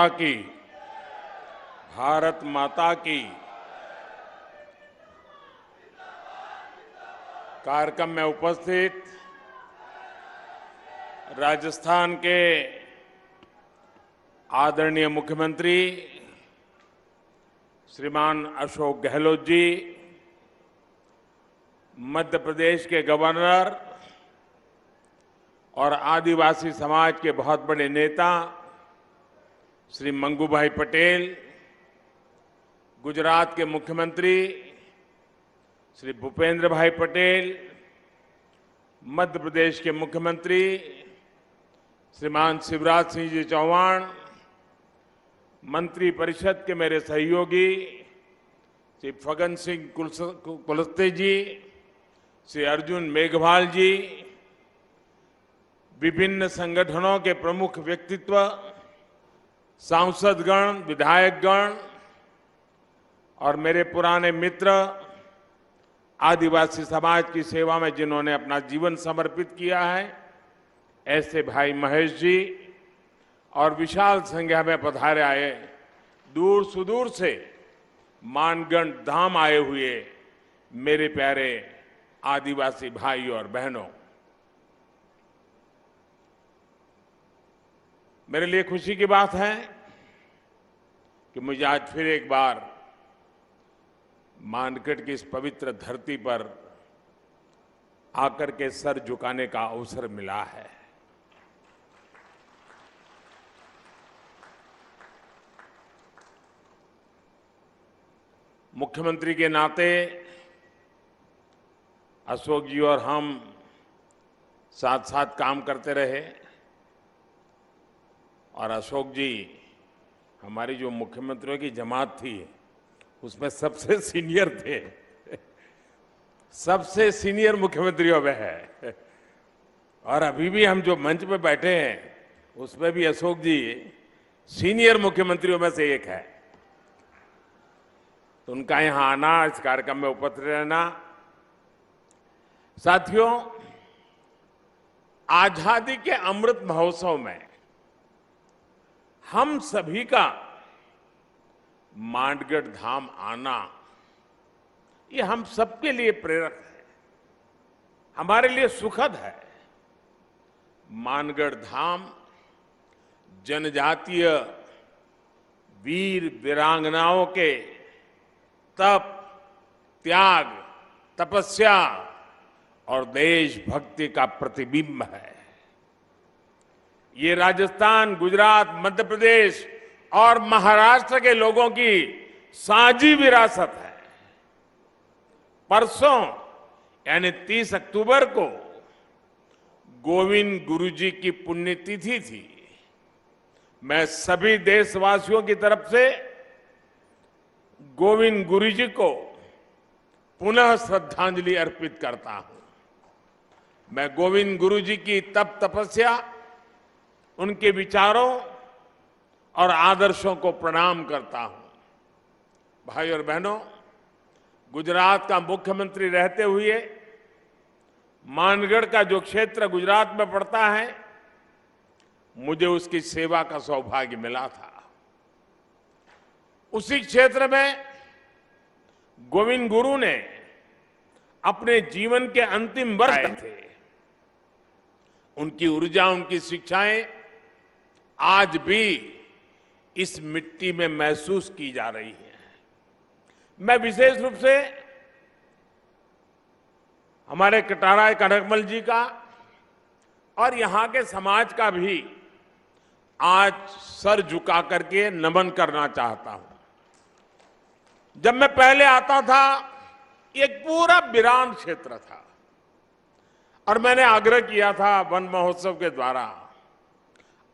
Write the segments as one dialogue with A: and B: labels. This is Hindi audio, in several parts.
A: की, भारत माता की। कार्यक्रम में उपस्थित राजस्थान के आदरणीय मुख्यमंत्री श्रीमान अशोक गहलोत जी, मध्य प्रदेश के गवर्नर और आदिवासी समाज के बहुत बड़े नेता श्री मंगूभाई पटेल, गुजरात के मुख्यमंत्री श्री भूपेंद्र भाई पटेल, मध्य प्रदेश के मुख्यमंत्री श्रीमान शिवराज सिंह जी चौहान, मंत्री परिषद के मेरे सहयोगी श्री फग्गन सिंह कुलस्ते जी, श्री अर्जुन मेघवाल जी, विभिन्न संगठनों के प्रमुख व्यक्तित्व, सांसदगण, विधायकगण और मेरे पुराने मित्र, आदिवासी समाज की सेवा में जिन्होंने अपना जीवन समर्पित किया है, ऐसे भाई महेश जी और विशाल संख्या में पधारे आए, दूर सुदूर से मानगढ़ धाम आए हुए मेरे प्यारे आदिवासी भाई और बहनों, मेरे लिए खुशी की बात है कि मुझे आज फिर एक बार मानगढ़ की इस पवित्र धरती पर आकर के सर झुकाने का अवसर मिला है। मुख्यमंत्री के नाते अशोक जी और हम साथ साथ काम करते रहे और अशोक जी हमारी जो मुख्यमंत्रियों की जमात थी उसमें सबसे सीनियर थे, सबसे सीनियर मुख्यमंत्रियों में है। और अभी भी हम जो मंच पे बैठे हैं उसमें भी अशोक जी सीनियर मुख्यमंत्रियों में से एक है। तो उनका यहां आना, इस कार्यक्रम में उपस्थित रहना, साथियों, आजादी के अमृत महोत्सव में हम सभी का मानगढ़ धाम आना, ये हम सबके लिए प्रेरक है, हमारे लिए सुखद है। मानगढ़ धाम जनजातीय वीर वीरांगनाओं के तप, त्याग, तपस्या और देशभक्ति का प्रतिबिंब है। ये राजस्थान, गुजरात, मध्य प्रदेश और महाराष्ट्र के लोगों की साझी विरासत है। परसों यानी 30 अक्टूबर को गोविंद गुरु जी की पुण्यतिथि थी। मैं सभी देशवासियों की तरफ से गोविंद गुरु जी को पुनः श्रद्धांजलि अर्पित करता हूं। मैं गोविंद गुरु जी की तप तपस्या, उनके विचारों और आदर्शों को प्रणाम करता हूं। भाई और बहनों, गुजरात का मुख्यमंत्री रहते हुए मानगढ़ का जो क्षेत्र गुजरात में पड़ता है, मुझे उसकी सेवा का सौभाग्य मिला था। उसी क्षेत्र में गोविंद गुरु ने अपने जीवन के अंतिम वर्ष थे। उनकी ऊर्जा, उनकी शिक्षाएं आज भी इस मिट्टी में महसूस की जा रही हैं। मैं विशेष रूप से हमारे कटारा कनकमल जी का और यहां के समाज का भी आज सर झुका करके नमन करना चाहता हूं। जब मैं पहले आता था, एक पूरा वीरान क्षेत्र था और मैंने आग्रह किया था वन महोत्सव के द्वारा।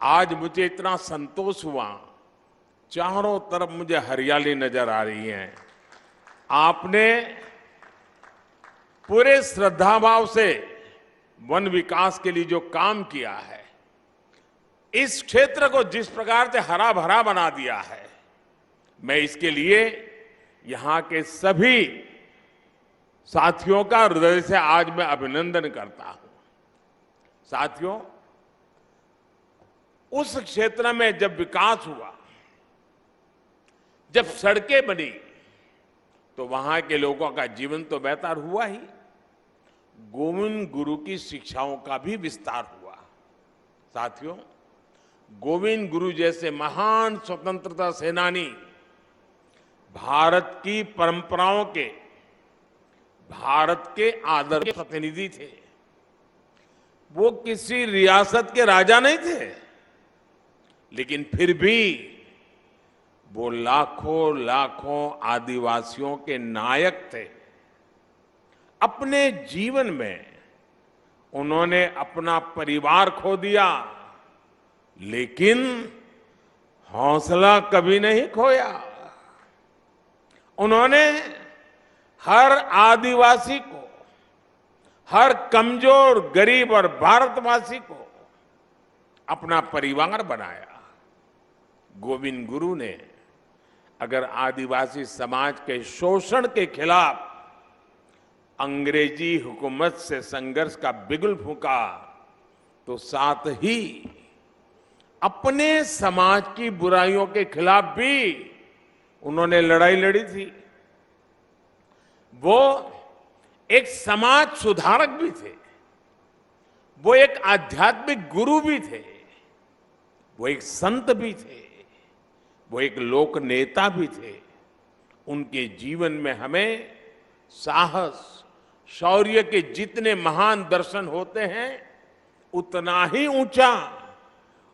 A: आज मुझे इतना संतोष हुआ, चारों तरफ मुझे हरियाली नजर आ रही है। आपने पूरे श्रद्धाभाव से वन विकास के लिए जो काम किया है, इस क्षेत्र को जिस प्रकार से हरा भरा बना दिया है, मैं इसके लिए यहां के सभी साथियों का हृदय से आज मैं अभिनंदन करता हूं। साथियों, उस क्षेत्र में जब विकास हुआ जब सड़कें बनी तो वहां के लोगों का जीवन तो बेहतर हुआ ही, गोविंद गुरु की शिक्षाओं का भी विस्तार हुआ। साथियों, गोविंद गुरु जैसे महान स्वतंत्रता सेनानी भारत की परंपराओं के, भारत के आदर्श प्रतिनिधि थे। वो किसी रियासत के राजा नहीं थे, लेकिन फिर भी वो लाखों लाखों आदिवासियों के नायक थे। अपने जीवन में उन्होंने अपना परिवार खो दिया, लेकिन हौसला कभी नहीं खोया। उन्होंने हर आदिवासी को, हर कमजोर, गरीब और भारतवासी को अपना परिवार बनाया। गोविंद गुरु ने अगर आदिवासी समाज के शोषण के खिलाफ अंग्रेजी हुकूमत से संघर्ष का बिगुल फूंका, तो साथ ही अपने समाज की बुराइयों के खिलाफ भी उन्होंने लड़ाई लड़ी थी। वो एक समाज सुधारक भी थे, वो एक आध्यात्मिक गुरु भी थे, वो एक संत भी थे, वो एक लोक नेता भी थे। उनके जीवन में हमें साहस, शौर्य के जितने महान दर्शन होते हैं, उतना ही ऊंचा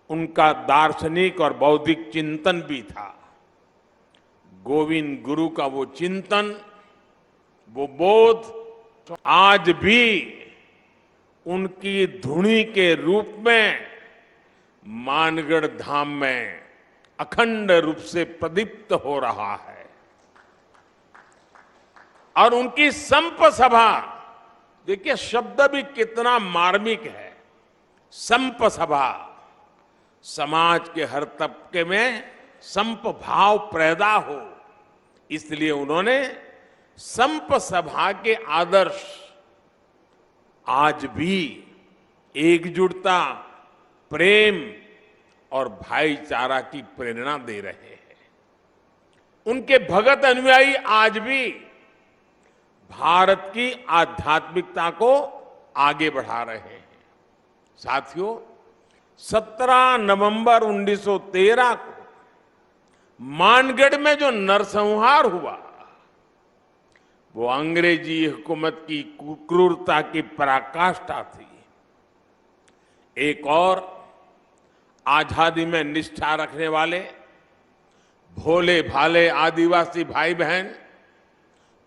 A: उनका दार्शनिक और बौद्धिक चिंतन भी था। गोविंद गुरु का वो चिंतन, वो बोध आज भी उनकी धुनी के रूप में मानगढ़ धाम में अखंड रूप से प्रदीप्त हो रहा है। और उनकी संप सभा, देखिए शब्द भी कितना मार्मिक है। संप सभा, समाज के हर तबके में संप भाव पैदा हो, इसलिए उन्होंने संप सभा के आदर्श आज भी एकजुटता, प्रेम और भाईचारा की प्रेरणा दे रहे हैं। उनके भगत अनुयायी आज भी भारत की आध्यात्मिकता को आगे बढ़ा रहे हैं। साथियों, 17 नवंबर 1913 को मानगढ़ में जो नरसंहार हुआ, वो अंग्रेजी हुकूमत की क्रूरता की पराकाष्ठा थी। एक और आजादी में निष्ठा रखने वाले भोले भाले आदिवासी भाई बहन,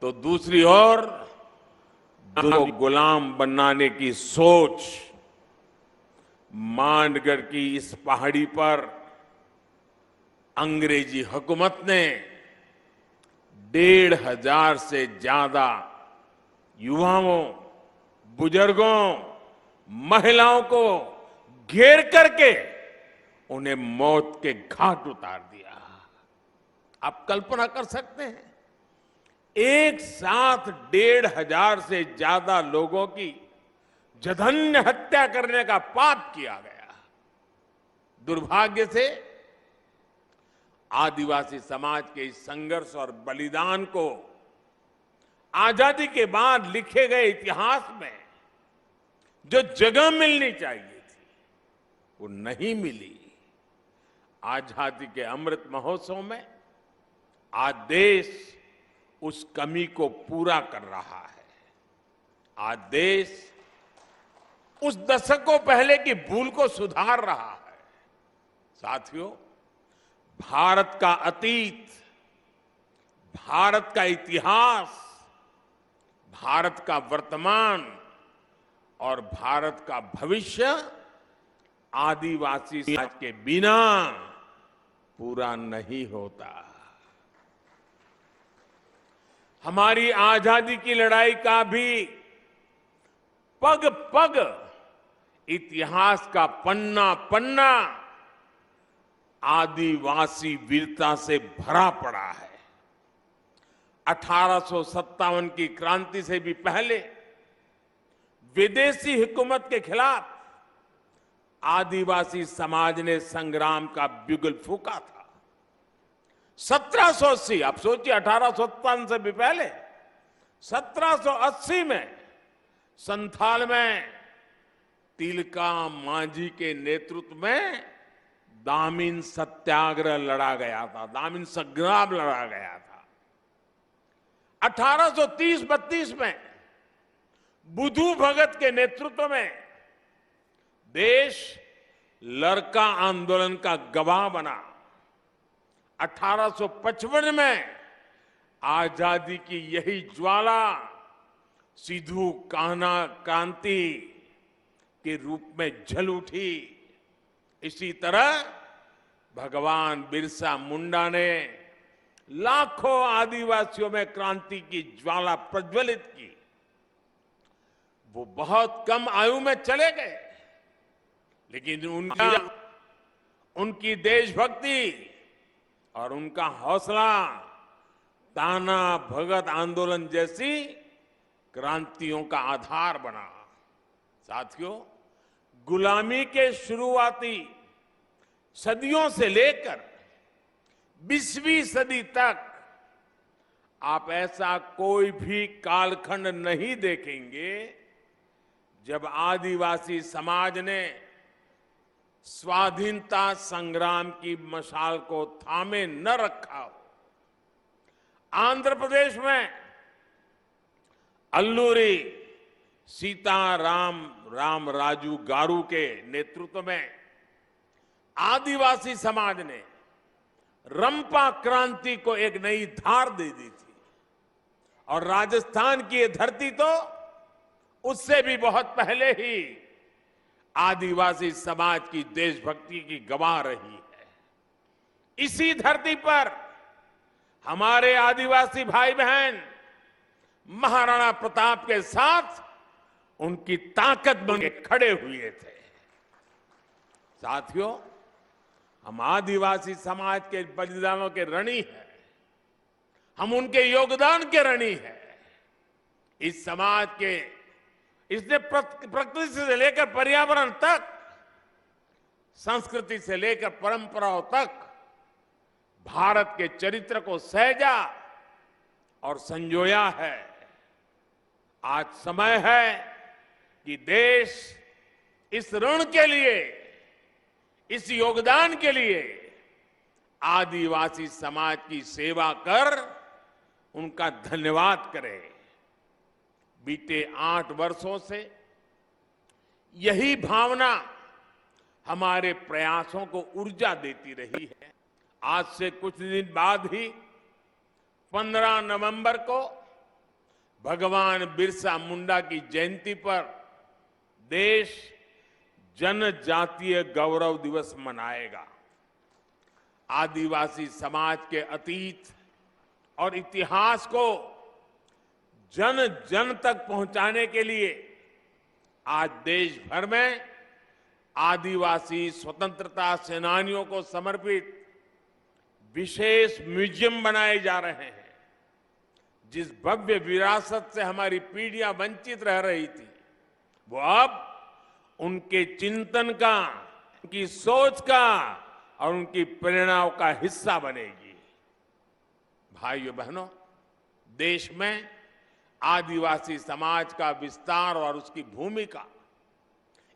A: तो दूसरी ओर दो गुलाम बनाने की सोच। मानगढ़ की इस पहाड़ी पर अंग्रेजी हुकूमत ने 1,500 से ज्यादा युवाओं, बुजुर्गों, महिलाओं को घेर करके उन्हें मौत के घाट उतार दिया। आप कल्पना कर सकते हैं, एक साथ 1,500 से ज्यादा लोगों की जघन्य हत्या करने का पाप किया गया। दुर्भाग्य से आदिवासी समाज के इस संघर्ष और बलिदान को आजादी के बाद लिखे गए इतिहास में जो जगह मिलनी चाहिए थी, वो नहीं मिली। आजादी के अमृत महोत्सव में आज देश उस कमी को पूरा कर रहा है। आज देश उस दशकों पहले की भूल को सुधार रहा है। साथियों, भारत का अतीत, भारत का इतिहास, भारत का वर्तमान और भारत का भविष्य आदिवासी समाज के बिना पूरा नहीं होता। हमारी आजादी की लड़ाई का भी पग पग इतिहास का पन्ना पन्ना आदिवासी वीरता से भरा पड़ा है। 1857 की क्रांति से भी पहले विदेशी हुकूमत के खिलाफ आदिवासी समाज ने संग्राम का बिगुल फूंका था। 1780, आप सोचिए 1857 से भी पहले 1780 में संथाल में तिलका मांझी के नेतृत्व में दामिन सत्याग्रह लड़ा गया था, दामिन संग्राम लड़ा गया था। 1830-32 में बुधु भगत के नेतृत्व में देश लरका आंदोलन का गवाह बना। 1855 में आजादी की यही ज्वाला सिद्धू कान्हा क्रांति के रूप में जल उठी। इसी तरह भगवान बिरसा मुंडा ने लाखों आदिवासियों में क्रांति की ज्वाला प्रज्वलित की। वो बहुत कम आयु में चले गए, लेकिन उनकी देशभक्ति और उनका हौसला ताना भगत आंदोलन जैसी क्रांतियों का आधार बना। साथियों, गुलामी के शुरुआती सदियों से लेकर 20वीं सदी तक आप ऐसा कोई भी कालखंड नहीं देखेंगे जब आदिवासी समाज ने स्वाधीनता संग्राम की मशाल को थामे न रखा हो। आंध्र प्रदेश में अल्लूरी सीताराम राजू गारू के नेतृत्व में आदिवासी समाज ने रंपा क्रांति को एक नई धार दे दी थी। और राजस्थान की ये धरती तो उससे भी बहुत पहले ही आदिवासी समाज की देशभक्ति की गवाह रही है। इसी धरती पर हमारे आदिवासी भाई बहन महाराणा प्रताप के साथ उनकी ताकत बन के खड़े हुए थे। साथियों, हम आदिवासी समाज के बलिदानों के ऋणी हैं, हम उनके योगदान के ऋणी हैं। इस समाज के इसने प्रकृति से लेकर पर्यावरण तक, संस्कृति से लेकर परंपराओं तक भारत के चरित्र को सहेजा और संजोया है। आज समय है कि देश इस ऋण के लिए, इस योगदान के लिए आदिवासी समाज की सेवा कर उनका धन्यवाद करे। बीते 8 वर्षों से यही भावना हमारे प्रयासों को ऊर्जा देती रही है। आज से कुछ दिन बाद ही 15 नवंबर को भगवान बिरसा मुंडा की जयंती पर देश जनजातीय गौरव दिवस मनाएगा। आदिवासी समाज के अतीत और इतिहास को जन जन तक पहुंचाने के लिए आज देश भर में आदिवासी स्वतंत्रता सेनानियों को समर्पित विशेष म्यूजियम बनाए जा रहे हैं। जिस भव्य विरासत से हमारी पीढ़ियां वंचित रह रही थी, वो अब उनके चिंतन का, उनकी सोच का और उनकी प्रेरणाओं का हिस्सा बनेगी। भाइयों बहनों, देश में आदिवासी समाज का विस्तार और उसकी भूमिका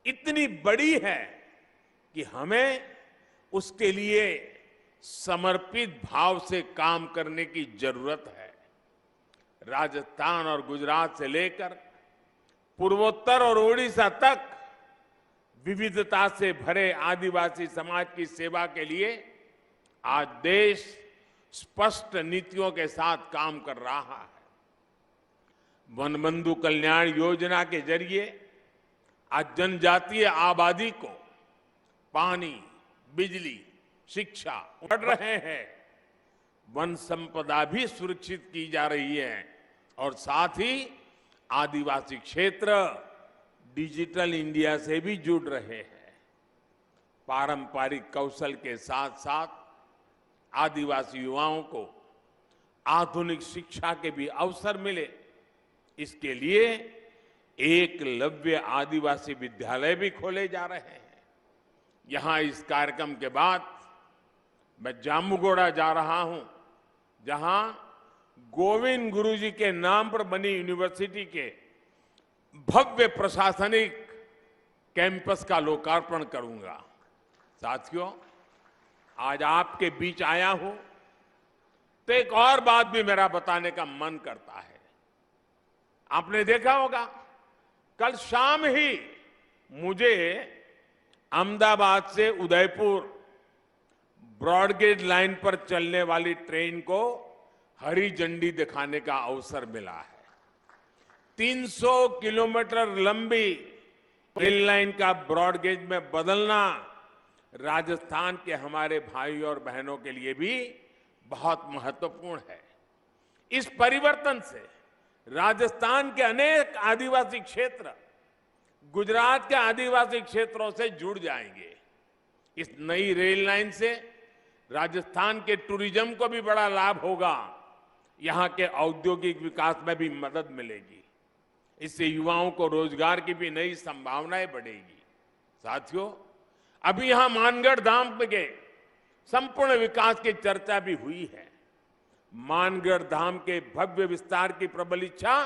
A: इतनी बड़ी है कि हमें उसके लिए समर्पित भाव से काम करने की जरूरत है। राजस्थान और गुजरात से लेकर पूर्वोत्तर और ओडिशा तक विविधता से भरे आदिवासी समाज की सेवा के लिए आज देश स्पष्ट नीतियों के साथ काम कर रहा है। वनबंधु कल्याण योजना के जरिए आज जनजातीय आबादी को पानी, बिजली, शिक्षा बढ़ रहे हैं। वन संपदा भी सुरक्षित की जा रही है और साथ ही आदिवासी क्षेत्र डिजिटल इंडिया से भी जुड़ रहे हैं। पारंपरिक कौशल के साथ साथ आदिवासी युवाओं को आधुनिक शिक्षा के भी अवसर मिले, इसके लिए एकलव्य आदिवासी विद्यालय भी खोले जा रहे हैं। यहां इस कार्यक्रम के बाद मैं जामुगोड़ा जा रहा हूं, जहां गोविंद गुरु जी के नाम पर बनी यूनिवर्सिटी के भव्य प्रशासनिक कैंपस का लोकार्पण करूंगा। साथियों, आज आपके बीच आया हूं तो एक और बात भी मेरा बताने का मन करता है। आपने देखा होगा, कल शाम ही मुझे अहमदाबाद से उदयपुर ब्रॉडगेज लाइन पर चलने वाली ट्रेन को हरी झंडी दिखाने का अवसर मिला है। 300 किलोमीटर लंबी रेल लाइन का ब्रॉडगेज में बदलना राजस्थान के हमारे भाई और बहनों के लिए भी बहुत महत्वपूर्ण है। इस परिवर्तन से राजस्थान के अनेक आदिवासी क्षेत्र गुजरात के आदिवासी क्षेत्रों से जुड़ जाएंगे। इस नई रेल लाइन से राजस्थान के टूरिज्म को भी बड़ा लाभ होगा, यहां के औद्योगिक विकास में भी मदद मिलेगी। इससे युवाओं को रोजगार की भी नई संभावनाएं बढ़ेगी। साथियों, अभी यहां मानगढ़ धाम के संपूर्ण विकास की चर्चा भी हुई है। मानगढ़ धाम के भव्य विस्तार की प्रबल इच्छा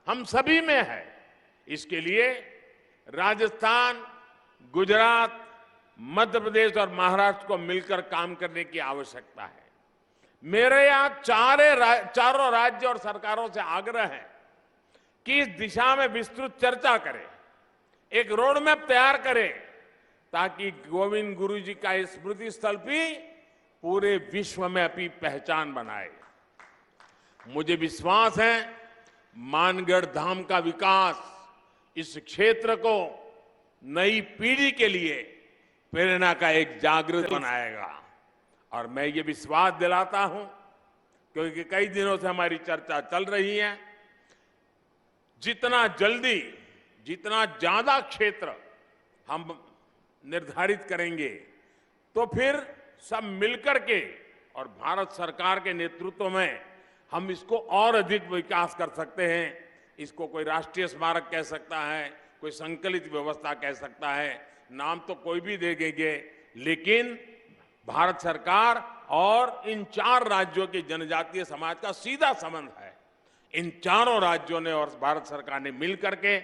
A: हम सभी में है। इसके लिए राजस्थान, गुजरात, मध्य प्रदेश और महाराष्ट्र को मिलकर काम करने की आवश्यकता है। मेरे यहां चारों राज्य और सरकारों से आग्रह है कि इस दिशा में विस्तृत चर्चा करें, एक रोड मैप तैयार करें, ताकि गोविंद गुरु जी का ये स्मृति स्थल भी पूरे विश्व में अपनी पहचान बनाए। मुझे विश्वास है, मानगढ़ धाम का विकास इस क्षेत्र को नई पीढ़ी के लिए प्रेरणा का एक जागृत बनाएगा। और मैं ये विश्वास दिलाता हूं, क्योंकि कई दिनों से हमारी चर्चा चल रही है, जितना जल्दी, जितना ज्यादा क्षेत्र हम निर्धारित करेंगे, तो फिर सब मिलकर के और भारत सरकार के नेतृत्व में हम इसको और अधिक विकास कर सकते हैं। इसको कोई राष्ट्रीय स्मारक कह सकता है, कोई संकलित व्यवस्था कह सकता है, नाम तो कोई भी दे देंगे, लेकिन भारत सरकार और इन 4 राज्यों के जनजातीय समाज का सीधा संबंध है। इन चारों राज्यों ने और भारत सरकार ने मिलकर के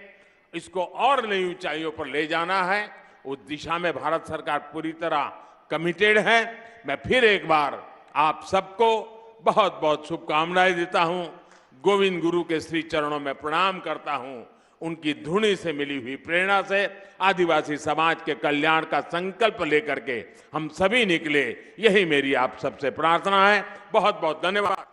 A: इसको और नई ऊंचाइयों पर ले जाना है। उस दिशा में भारत सरकार पूरी तरह कमिटेड है। मैं फिर एक बार आप सबको बहुत बहुत शुभकामनाएं देता हूं। गोविंद गुरु के श्री चरणों में प्रणाम करता हूं। उनकी धुनी से मिली हुई प्रेरणा से आदिवासी समाज के कल्याण का संकल्प लेकर के हम सभी निकले, यही मेरी आप सबसे प्रार्थना है। बहुत बहुत धन्यवाद।